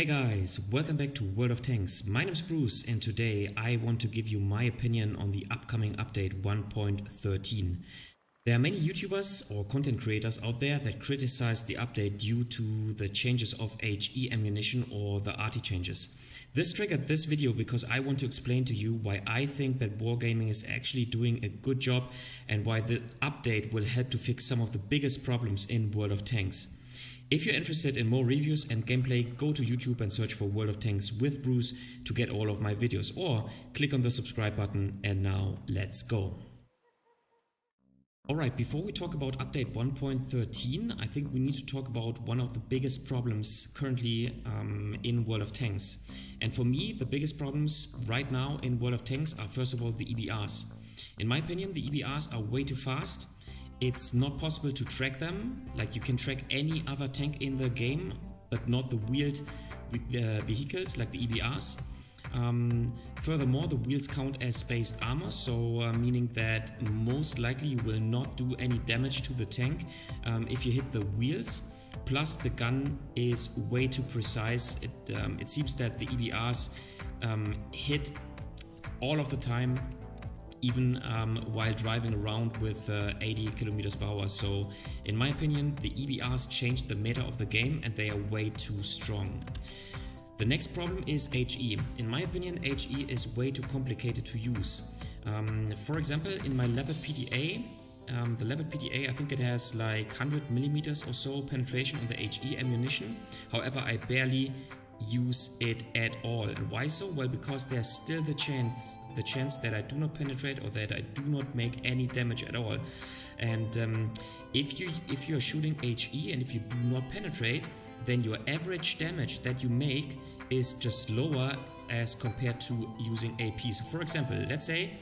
Hey guys, welcome back to World of Tanks. My name is Bruce and today I want to give you my opinion on the upcoming update 1.13. There are many YouTubers or content creators out there that criticize the update due to the changes of HE ammunition or the Arty changes. This triggered this video because I want to explain to you why I think that Wargaming is actually doing a good job and why the update will help to fix some of the biggest problems in World of Tanks. If you're interested in more reviews and gameplay, go to YouTube and search for World of Tanks with Bruce to get all of my videos, or click on the subscribe button. And now let's go. Alright, before we talk about update 1.13, I think we need to talk about one of the biggest problems currently in World of Tanks. And for me, the biggest problems right now in World of Tanks are first of all the EBRs. In my opinion, the EBRs are way too fast. It's not possible to track them. Like, you can track any other tank in the game, but not the wheeled vehicles like the EBRs. Furthermore, the wheels count as spaced armor, so meaning that most likely you will not do any damage to the tank if you hit the wheels. Plus, the gun is way too precise. It seems that the EBRs hit all of the time, even while driving around with 80 kilometers per hour. So in my opinion, the EBRs changed the meta of the game and they are way too strong. The next problem is HE. In my opinion, HE is way too complicated to use. For example, in my Leopard PTA, the Leopard PTA, I think it has like 100 millimeters or so penetration on the HE ammunition. However, I barely use it at all. And why so? Well, because there's still the chance that I do not penetrate or that I do not make any damage at all. And if you are shooting HE and if you do not penetrate, then your average damage that you make is just lower as compared to using AP. So for example, let's say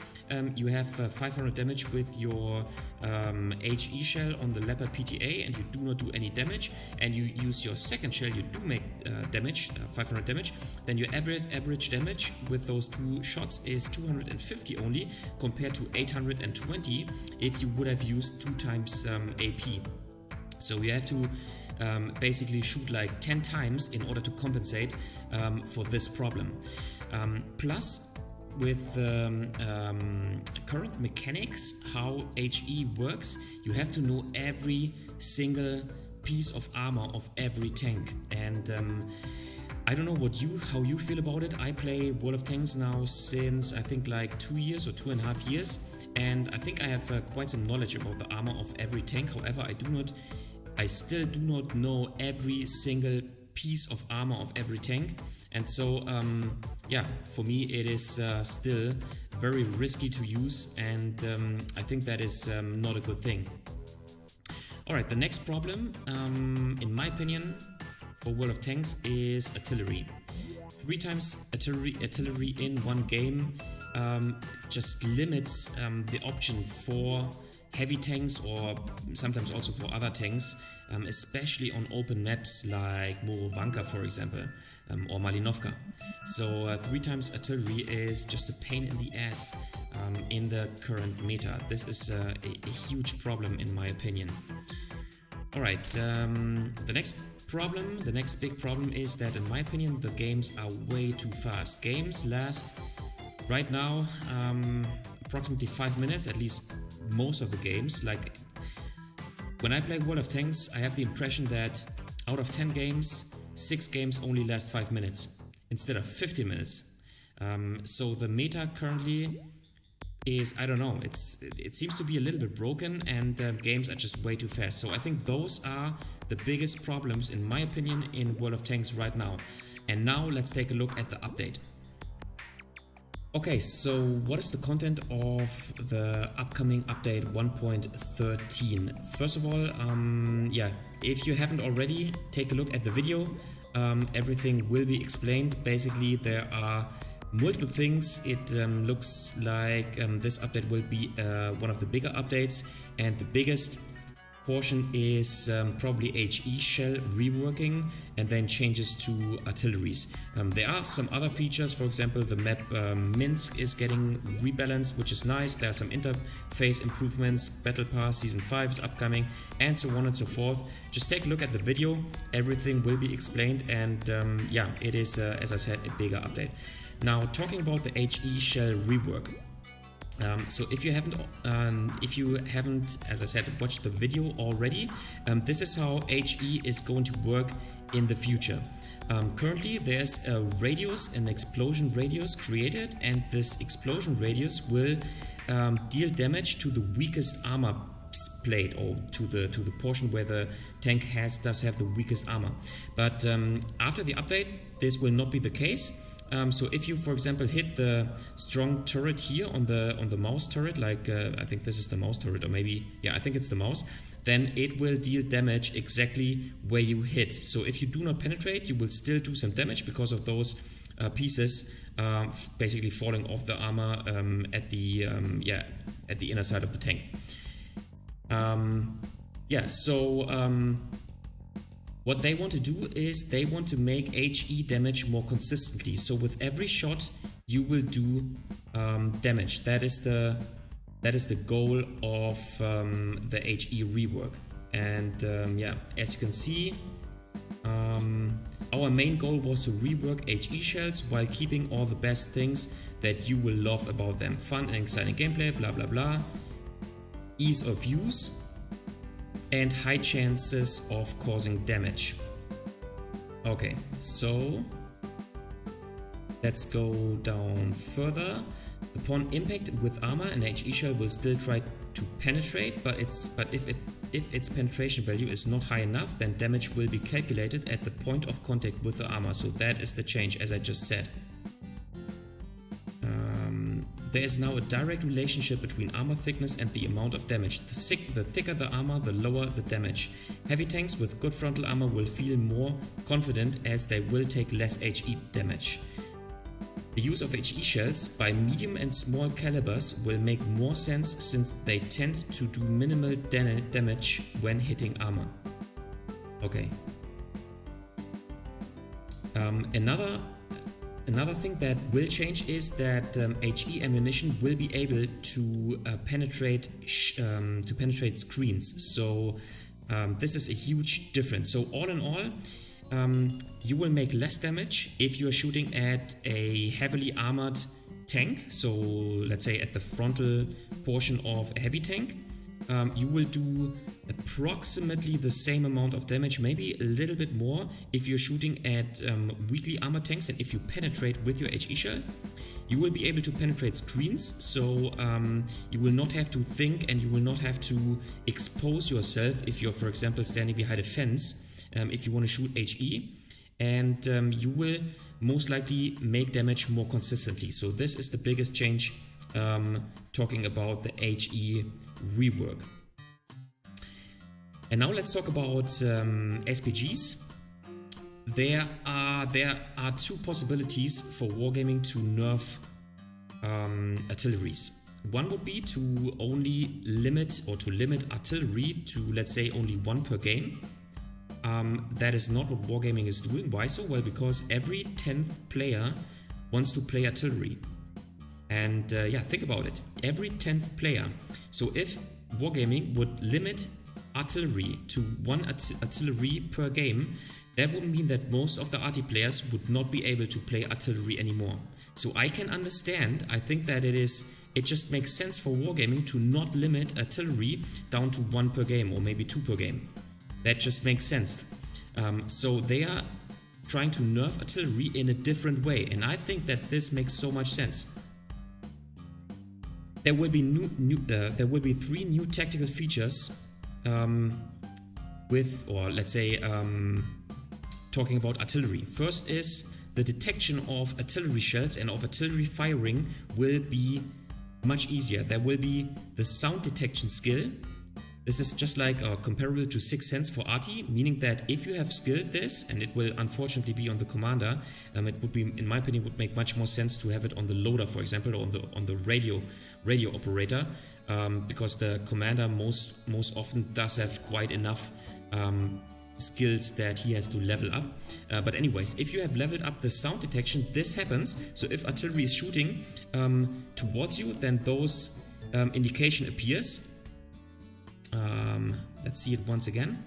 you have 500 damage with your HE shell on the Leopard PTA and you do not do any damage, and you use your second shell, you do make damage, 500 damage, then your average damage with those two shots is 250 only, compared to 820 if you would have used 2 times AP. So you have to basically shoot like 10 times in order to compensate for this problem. Plus, with current mechanics, how HE works, you have to know every single piece of armor of every tank. And I don't know how you feel about it. I play World of Tanks now since I think like 2 years or 2.5 years, and I think I have quite some knowledge about the armor of every tank. However, I still do not know every single piece of armor of every tank, and so yeah, for me it is still very risky to use, and I think that is not a good thing. Alright, the next problem, in my opinion, for World of Tanks is artillery. 3 times artillery in one game just limits the option for heavy tanks, or sometimes also for other tanks, especially on open maps like Wargaming, for example, or Malinovka. So 3 times artillery is just a pain in the ass in the current meta. This is a huge problem in my opinion. Alright, the next big problem is that in my opinion the games are way too fast. Games last right now approximately 5 minutes, at least most of the games. Like, when I play World of Tanks, I have the impression that out of 10 games, 6 games only last 5 minutes instead of 50 minutes. So the meta currently is, I don't know, it seems to be a little bit broken, and games are just way too fast. So I think those are the biggest problems in my opinion in World of Tanks right now. And now let's take a look at the update. Okay, so what is the content of the upcoming update 1.13? First of all, yeah, if you haven't already, take a look at the video. Everything will be explained. Basically, there are multiple things. It looks like this update will be one of the bigger updates, and the biggest portion is probably HE shell reworking and then changes to artilleries. There are some other features, for example the map Minsk is getting rebalanced, which is nice. There are some interface improvements, Battle Pass Season 5 is upcoming, and so on and so forth. Just take a look at the video, everything will be explained, and yeah, it is as I said, a bigger update. Now talking about the HE shell rework. So if you haven't, as I said, watched the video already, this is how HE is going to work in the future. Currently there's a radius, an explosion radius created, and this explosion radius will deal damage to the weakest armor plate, or to the portion where the tank does have the weakest armor. But after the update, this will not be the case. So if you, for example, hit the strong turret here on the mouse turret, like I think this is the mouse turret, or maybe, yeah, I think it's the mouse, then it will deal damage exactly where you hit. So if you do not penetrate, you will still do some damage because of those pieces basically falling off the armor at the inner side of the tank. What they want to do is they want to make HE damage more consistently. So with every shot you will do damage. That is the goal of the HE rework. And yeah, as you can see, our main goal was to rework HE shells while keeping all the best things that you will love about them. Fun and exciting gameplay, blah blah blah, ease of use, and high chances of causing damage. Okay, so let's go down further. Upon impact with armor, an HE shell will still try to penetrate, but if its penetration value is not high enough, then damage will be calculated at the point of contact with the armor. So that is the change, as I just said. There is now a direct relationship between armor thickness and the amount of damage. The thicker the armor, the lower the damage. Heavy tanks with good frontal armor will feel more confident as they will take less HE damage. The use of HE shells by medium and small calibers will make more sense since they tend to do minimal damage when hitting armor. Okay. Another thing that will change is that HE ammunition will be able to penetrate screens. So this is a huge difference. So all in all, you will make less damage if you are shooting at a heavily armored tank. So let's say at the frontal portion of a heavy tank. You will do approximately the same amount of damage, maybe a little bit more if you're shooting at weakly armored tanks, and if you penetrate with your HE shell. You will be able to penetrate screens, so you will not have to think and you will not have to expose yourself if you're, for example, standing behind a fence if you want to shoot HE, and you will most likely make damage more consistently. So this is the biggest change talking about the HE rework. And now let's talk about SPGs. There are two possibilities for Wargaming to nerf artilleries. One would be to only limit artillery to, let's say, only one per game. That is not what Wargaming is doing. Why so? Well, because every 10th player wants to play artillery. And yeah, think about it. Every 10th player. So if Wargaming would limit artillery to one artillery per game, that would mean that most of the Arty players would not be able to play artillery anymore. So I can understand, I think that it just makes sense for Wargaming to not limit artillery down to one per game or maybe two per game. That just makes sense. So they are trying to nerf artillery in a different way, and I think that this makes so much sense. There will be three new tactical features talking about artillery. First is the detection of artillery shells and of artillery firing will be much easier. There will be the sound detection skill, This is just like comparable to 6 cents for Arty, meaning that if you have skilled this, and it will unfortunately be on the commander, it would be, in my opinion, would make much more sense to have it on the loader, for example, or on the radio operator, because the commander most often does have quite enough skills that he has to level up. But anyways, if you have leveled up the sound detection, this happens. So if artillery is shooting towards you, then those indication appears. Let's see it once again.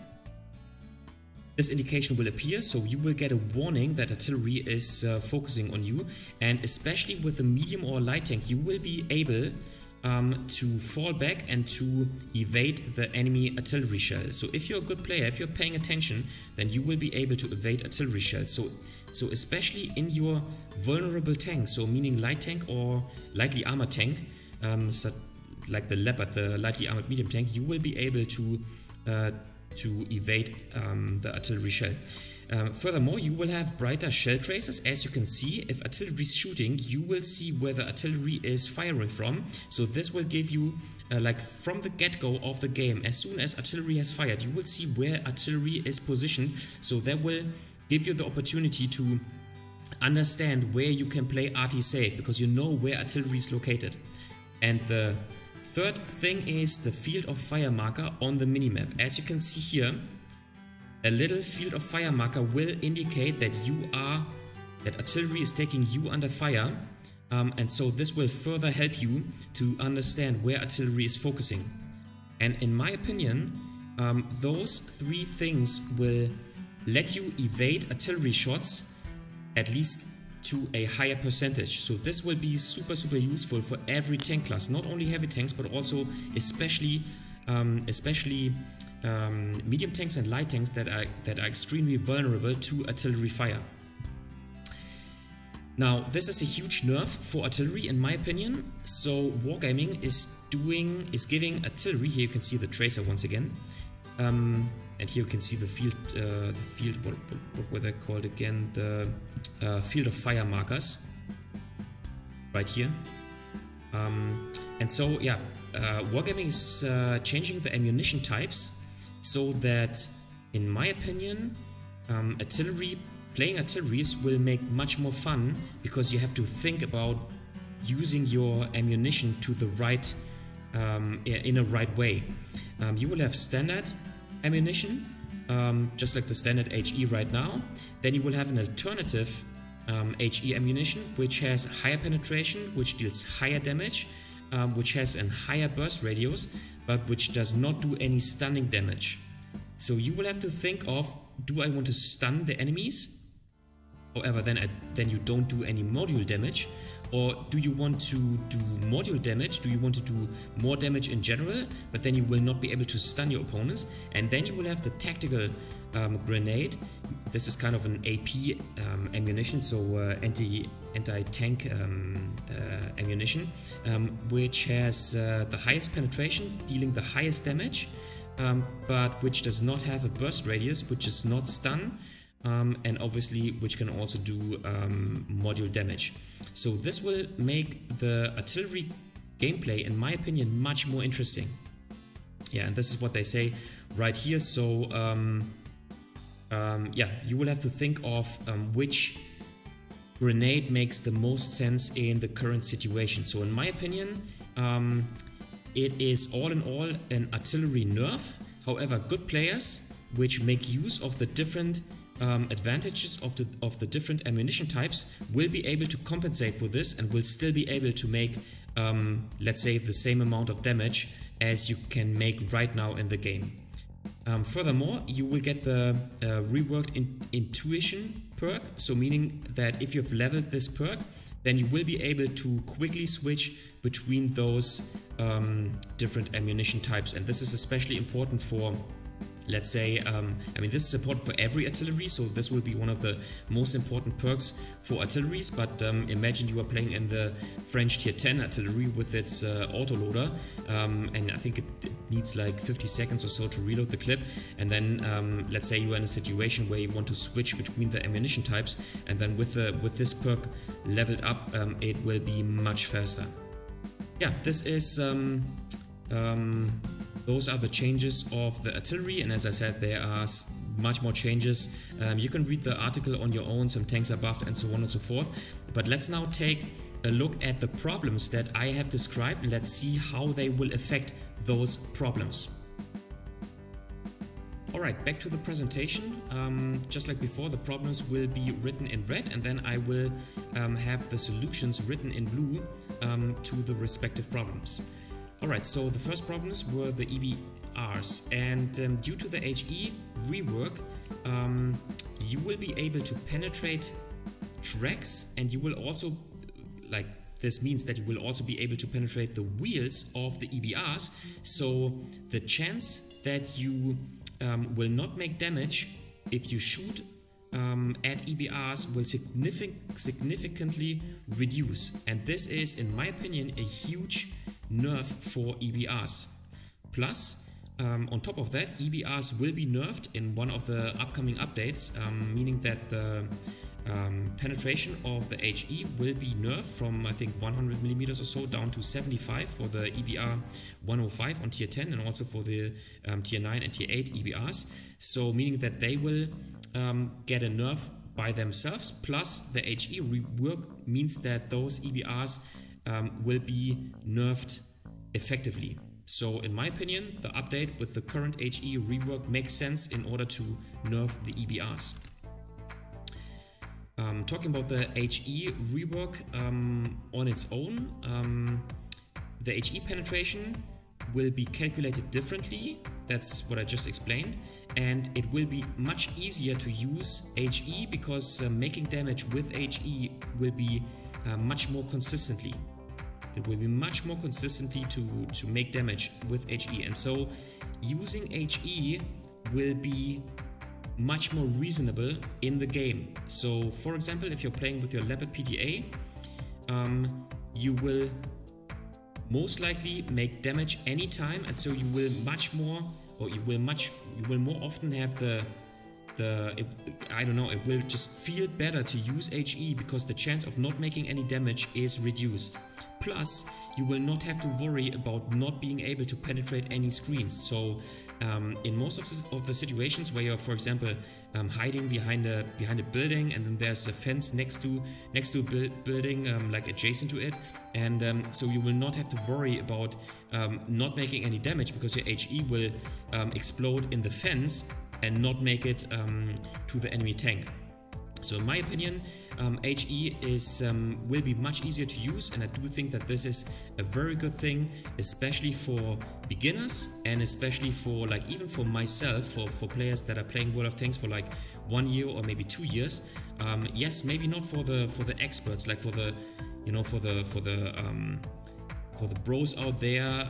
This indication will appear, so you will get a warning that artillery is focusing on you, and especially with a medium or light tank, you will be able to fall back and to evade the enemy artillery shell. So if you're a good player, if you're paying attention, then you will be able to evade artillery shells. So especially in your vulnerable tank, so meaning light tank or lightly armored tank, so like the Leopard, the lightly armored medium tank, you will be able to evade the artillery shell. Furthermore, you will have brighter shell traces. As you can see, if artillery is shooting, you will see where the artillery is firing from. So this will give you, like from the get-go of the game, as soon as artillery has fired, you will see where artillery is positioned. So that will give you the opportunity to understand where you can play Arty safe, because you know where artillery is located. And the third thing is the field of fire marker on the minimap. As you can see here, a little field of fire marker will indicate that that artillery is taking you under fire, and so this will further help you to understand where artillery is focusing. And in my opinion, those 3 things will let you evade artillery shots at least to a higher percentage. So this will be super useful for every tank class, not only heavy tanks, but also especially medium tanks and light tanks that are extremely vulnerable to artillery fire. Now, this is a huge nerf for artillery, in my opinion. So Wargaming is giving artillery. Here you can see the tracer once again, and here you can see the field. What were they called again? The field of fire markers. Right here. And so yeah, Wargaming is changing the ammunition types, so that, in my opinion, playing artilleries will make much more fun, because you have to think about using your ammunition to the right, in a right way. You will have standard ammunition, just like the standard HE right now. Then you will have an alternative HE ammunition, which has higher penetration, which deals higher damage, which has a higher burst radius, but which does not do any stunning damage. So you will have to think of, do I want to stun the enemies? However, then you don't do any module damage. Or do you want to do module damage? Do you want to do more damage in general, but then you will not be able to stun your opponents? And then you will have the tactical grenade. This is kind of an AP ammunition, so anti-tank ammunition, which has the highest penetration, dealing the highest damage, but which does not have a burst radius, which is not stun, and obviously which can also do module damage. So this will make the artillery gameplay, in my opinion, much more interesting. Yeah, and this is what they say right here. So yeah, you will have to think of which grenade makes the most sense in the current situation. So in my opinion, it is all in all an artillery nerf. However, good players which make use of the different advantages of the different ammunition types will be able to compensate for this, and will still be able to make, let's say, the same amount of damage as you can make right now in the game. Furthermore, you will get the reworked intuition perk, so meaning that if you've leveled this perk, then you will be able to quickly switch between those different ammunition types. And this is especially important for, let's say, I mean, this is important for every artillery, so this will be one of the most important perks for artilleries. But imagine you are playing in the French tier 10 artillery with its autoloader, and I think it needs like 50 seconds or so to reload the clip. And then let's say you are in a situation where you want to switch between the ammunition types, and then with this perk leveled up, it will be much faster. Yeah, this is those are the changes of the artillery, and as I said, there are much more changes. You can read the article on your own, some tanks are buffed and so on and so forth. But let's now take a look at the problems that I have described, and let's see how they will affect those problems. Alright, back to the presentation. Just like before, the problems will be written in red, and then I will have the solutions written in blue to the respective problems. Alright, so the first problems were the EBRs, and due to the HE rework, you will be able to penetrate tracks, and you will also, like, this means that you will also be able to penetrate the wheels of the EBRs, so the chance that you will not make damage if you shoot at EBRs will significantly reduce, and this is, in my opinion, a huge nerf for EBRs. Plus, on top of that, EBRs will be nerfed in one of the upcoming updates, meaning that the penetration of the HE will be nerfed from, I think, 100mm or so down to 75 for the EBR 105 on tier 10, and also for the tier 9 and tier 8 EBRs. So meaning that they will get a nerf by themselves, plus the HE rework means that those EBRs will be nerfed effectively. So in my opinion, the update with the current HE rework makes sense in order to nerf the EBRs. Talking about the HE rework on its own, the HE penetration will be calculated differently. That's what I just explained, and it will be much easier to use HE because making damage with HE will be much more consistently. It will be much more consistently to make damage with HE, and so using HE will be much more reasonable in the game. So for example, if you're playing with your Leopard PTA, you will most likely make damage anytime, and so you will much more, or you will more often have I don't know, it will just feel better to use HE because the chance of not making any damage is reduced. Plus, you will not have to worry about not being able to penetrate any screens. So in most of the situations where you're, for example, hiding behind a building, and then there's a fence next to a building, like adjacent to it, and so you will not have to worry about not making any damage because your HE will explode in the fence and not make it to the enemy tank. So in my opinion, HE will be much easier to use, and I do think that this is a very good thing, especially for beginners, and especially for, like, even for myself, for players that are playing World of Tanks for like 1 year or maybe 2 years. Yes, maybe not for the experts, like for the bros out there,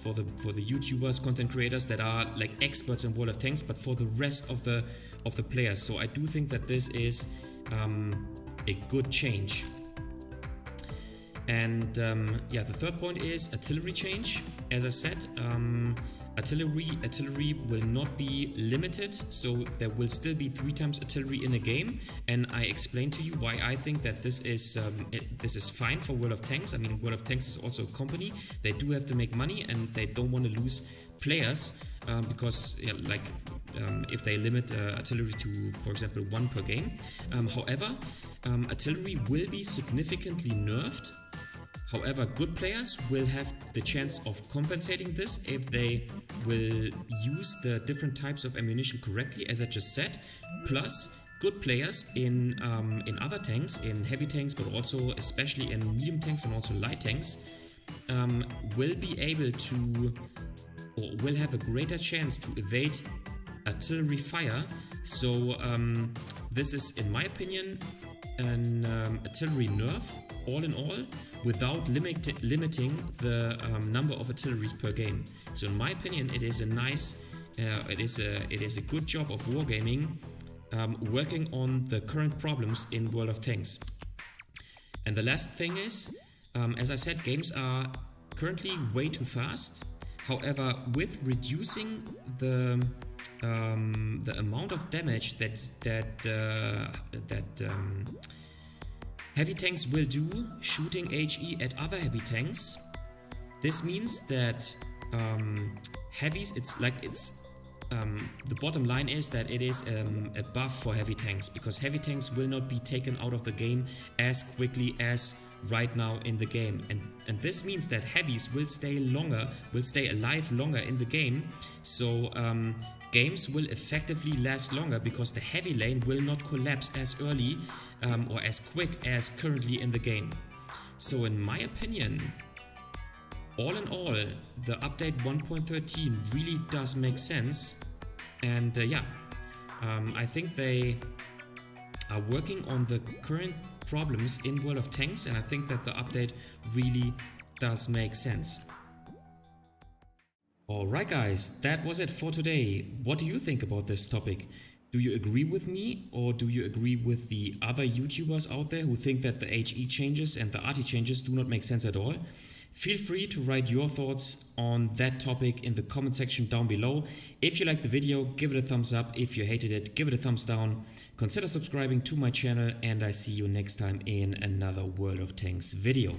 for the YouTubers, content creators that are like experts in World of Tanks, but for the rest of the players. So I do think that this is a good change. And yeah, the third point is artillery change. As I said, artillery will not be limited, so there will still be 3 times artillery in a game, and I explained to you why I think that this is fine for World of Tanks. I mean, World of Tanks is also a company. They do have to make money, and they don't want to lose players because, yeah, like if they limit artillery to, for example, 1 per game. However, artillery will be significantly nerfed. However, good players will have the chance of compensating this if they will use the different types of ammunition correctly, as I just said. Plus, good players in other tanks, in heavy tanks, but also especially in medium tanks and also light tanks, will be able to, or will have a greater chance to evade artillery fire. So this is, in my opinion, an artillery nerf all in all, without limiting the number of artilleries per game. So in my opinion, it is a nice, it is a good job of Wargaming working on the current problems in World of Tanks. And the last thing is, as I said, games are currently way too fast. However, with reducing the amount of damage that heavy tanks will do shooting HE at other heavy tanks, this means that heavies, the bottom line is that it is a buff for heavy tanks, because heavy tanks will not be taken out of the game as quickly as right now in the game, and this means that heavies will stay alive longer in the game. So games will effectively last longer because the heavy lane will not collapse as early or as quick as currently in the game. So in my opinion, all in all, the update 1.13 really does make sense, and I think they are working on the current problems in World of Tanks, and I think that the update really does make sense. Alright guys, that was it for today. What do you think about this topic? Do you agree with me, or do you agree with the other YouTubers out there who think that the HE changes and the Arty changes do not make sense at all? Feel free to write your thoughts on that topic in the comment section down below. If you liked the video, give it a thumbs up. If you hated it, give it a thumbs down. Consider subscribing to my channel, and I see you next time in another World of Tanks video.